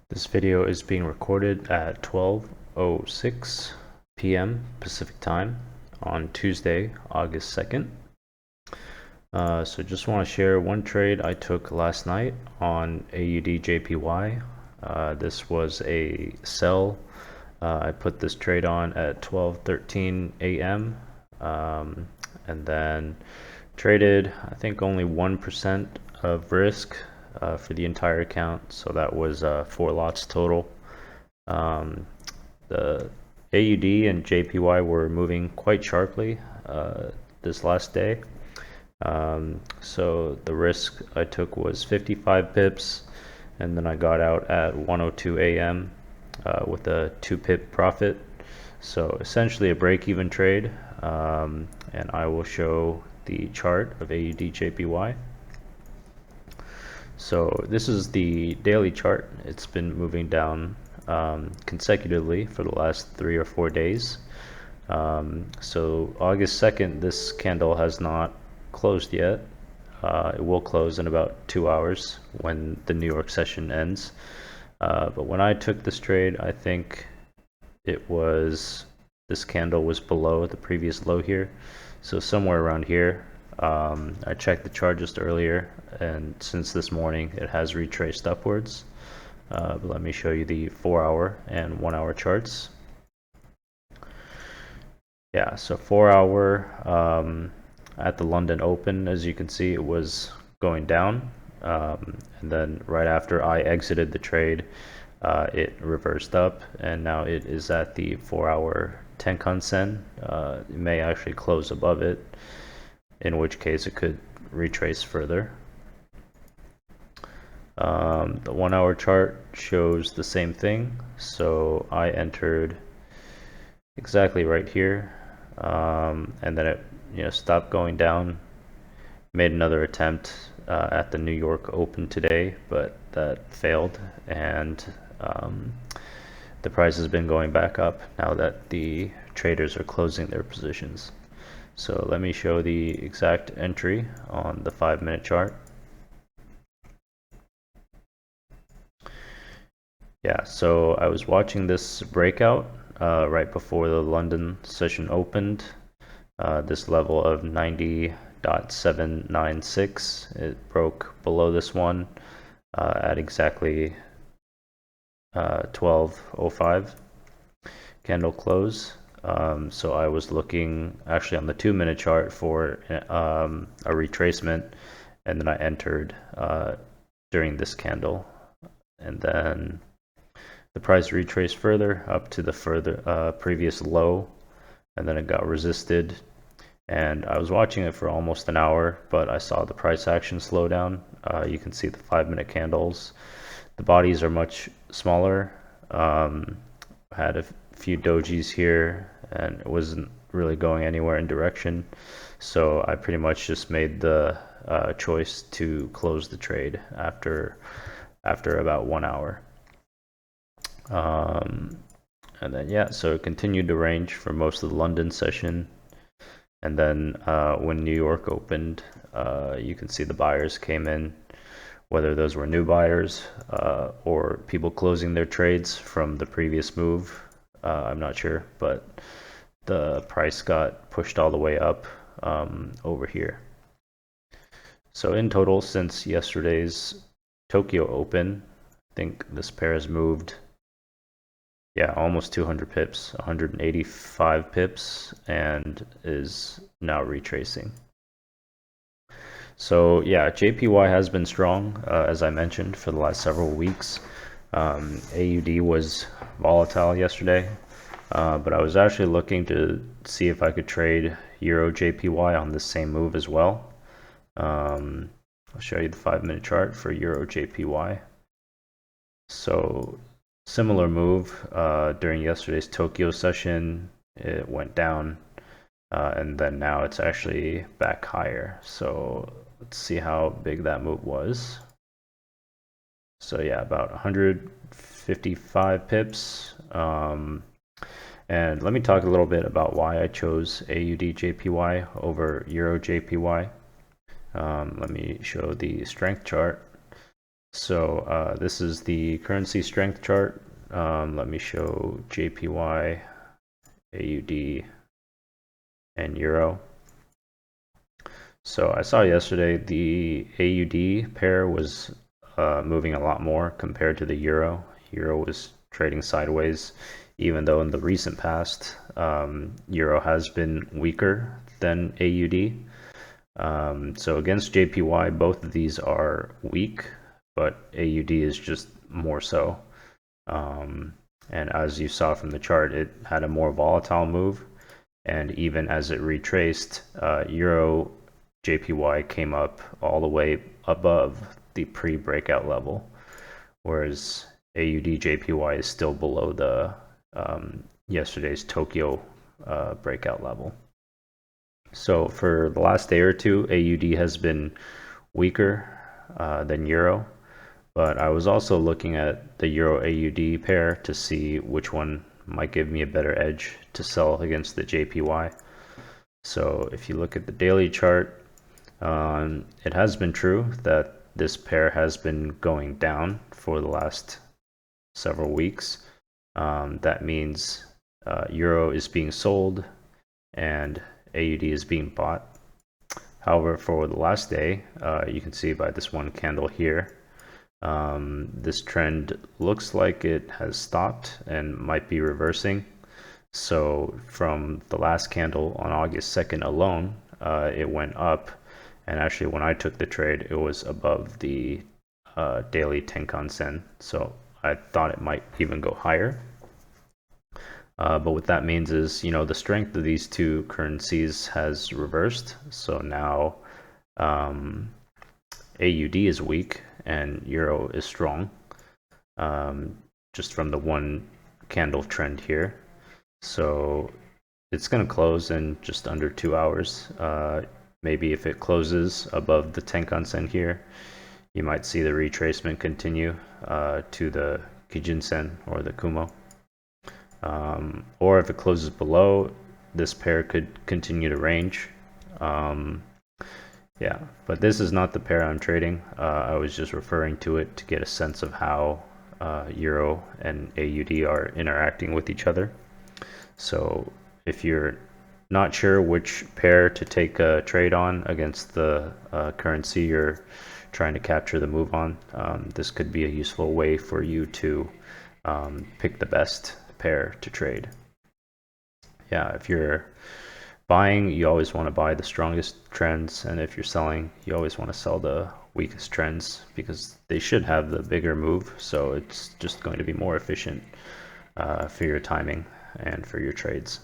This video is being recorded at 12:06 p.m. Pacific time on Tuesday, August 2nd. So just want to share one trade I took last night on AUDJPY. This was a sell. I put this trade on at 12:13 a.m. And then traded, I think, only 1% of risk for the entire account, so that was 4 lots total. The AUD and JPY were moving quite sharply this last day, so the risk I took was 55 pips, and then I got out at 1:02 a.m. With a 2 pip profit, so essentially a break-even trade. And I will show the chart of AUDJPY. So this is the daily chart. It's been moving down consecutively for the last 3 or 4 days. So August 2nd, this candle has not closed yet. It will close in about 2 hours when the New York session ends. But when I took this trade, I think this candle was below the previous low here, so somewhere around here. I checked the chart just earlier, and since this morning it has retraced upwards. But let me show you the 4-hour and 1-hour charts. Yeah, so 4-hour at the London Open, as you can see, it was going down, and then right after I exited the trade, it reversed up, and now it is at the 4-hour Tenkan Sen. It may actually close above it, in which case it could retrace further. The 1-hour chart shows the same thing, so I entered exactly right here, and then it stopped going down. Made another attempt at the New York Open today, but that failed, and the price has been going back up now that the traders are closing their positions. So let me show the exact entry on the 5-minute chart. Yeah, so I was watching this breakout right before the London session opened. This level of 90.796, it broke below this one at exactly 12:05 candle close. So I was looking actually on the 2-minute chart for a retracement, and then I entered during this candle, and then the price retraced further up to the previous low, and then it got resisted, and I was watching it for almost an hour, but I saw the price action slow down. You can see the 5-minute candles. The bodies are much smaller. Had a few dojis here, and it wasn't really going anywhere in direction, so I pretty much just made the choice to close the trade after about 1 hour. And then yeah, so it continued to range for most of the London session, and then when New York opened, you can see the buyers came in. Whether those were new buyers or people closing their trades from the previous move, I'm not sure, but the price got pushed all the way up over here. So in total, since yesterday's Tokyo Open, I think this pair has moved, yeah, almost 200 pips, 185 pips, and is now retracing. So yeah, JPY has been strong, as I mentioned, for the last several weeks. AUD was volatile yesterday, but I was actually looking to see if I could trade Euro JPY on the same move as well. I'll show you the 5-minute chart for Euro JPY. So similar move during yesterday's Tokyo session. It went down, and then now it's actually back higher. So let's see how big that move was. So yeah, about 155 pips. And let me talk a little bit about why I chose AUDJPY over Euro JPY. Let me show the strength chart. So this is the currency strength chart. Let me show JPY, AUD, and Euro. So I saw yesterday the AUD pair was moving a lot more compared to the Euro. Euro was trading sideways, even though in the recent past, Euro has been weaker than AUD. So against JPY, both of these are weak, but AUD is just more so. And as you saw from the chart, it had a more volatile move. And even as it retraced, Euro JPY came up all the way above the pre-breakout level, whereas AUD JPY is still below the yesterday's Tokyo breakout level. So for the last day or two, AUD has been weaker than Euro, but I was also looking at the Euro AUD pair to see which one might give me a better edge to sell against the JPY. So if you look at the daily chart, it has been true that this pair has been going down for the last several weeks. That means Euro is being sold and AUD is being bought. However, for the last day, you can see by this one candle here, this trend looks like it has stopped and might be reversing. So from the last candle on August 2nd alone, it went up. And actually, when I took the trade, it was above the daily Tenkan Sen. So I thought it might even go higher. But what that means is, the strength of these two currencies has reversed. So now AUD is weak and Euro is strong, just from the one candle trend here. So it's going to close in just under 2 hours. Maybe if it closes above the Tenkan Sen here, you might see the retracement continue to the Kijun Sen or the Kumo. Or if it closes below, this pair could continue to range. Yeah, but this is not the pair I'm trading. I was just referring to it to get a sense of how Euro and AUD are interacting with each other. So if you're not sure which pair to take a trade on against the currency you're trying to capture the move on, this could be a useful way for you to pick the best pair to trade. Yeah, if you're buying, you always want to buy the strongest trends, and if you're selling, you always want to sell the weakest trends because they should have the bigger move, so it's just going to be more efficient for your timing and for your trades.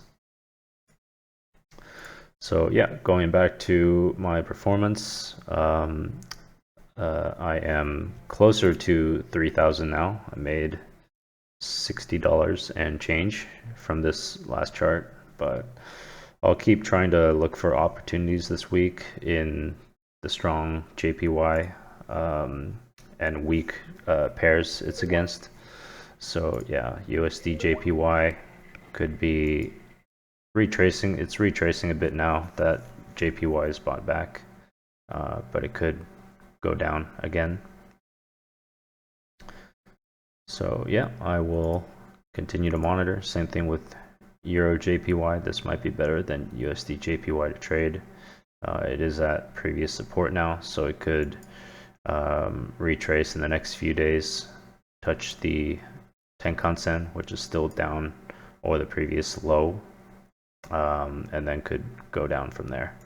So yeah, going back to my performance, I am closer to 3,000 now. I made $60 and change from this last chart, but I'll keep trying to look for opportunities this week in the strong JPY and weak pairs it's against. So yeah, USD JPY could be retracing. It's retracing a bit now that JPY is bought back, but it could go down again. So yeah, I will continue to monitor. Same thing with Euro JPY. This might be better than USD JPY to trade. It is at previous support now, so it could retrace in the next few days, touch the Tenkan Sen, which is still down, or the previous low, and then could go down from there.